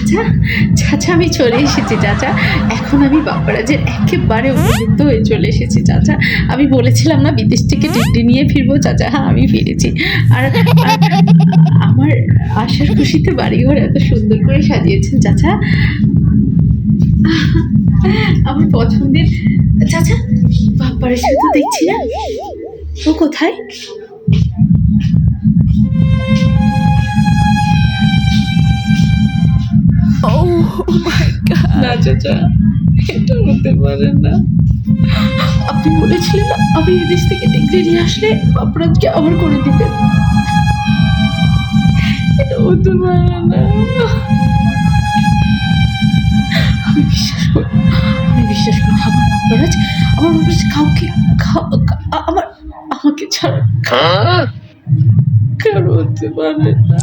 চাচা চাচা আমি চলে এসেছি চাচা। এখন আমি বাপ্পারাজের একেবারে উপযুক্ত হয়ে চলে এসেছি চাচা। আমি বলেছিলাম না বিদেশ থেকে ডিগ্রি নিয়ে ফিরবো চাচা, হ্যাঁ আমি ফিরেছি। আর আমার আসার খুশিতে বাড়িঘর এত সুন্দর করে সাজিয়েছেন চাচা। আমার পছন্দের চাচা বাপ্পারাজকে তো দেখছি না, ও কোথায়? না চাচা, এটা হতে পারে না। আপনি বলেছিলেন না আমি বিদেশ থেকে ডিগ্রি নিয়ে আসলে বাপ্পারাজকে আবার করে দিবেন। এটা হতে পারে না। আমি বিশ্বাস করি, আমি বিশ্বাস করি আমার বাপ্পারাজ কাউকে আমাকে ছাড়া কারো হতে পারে না।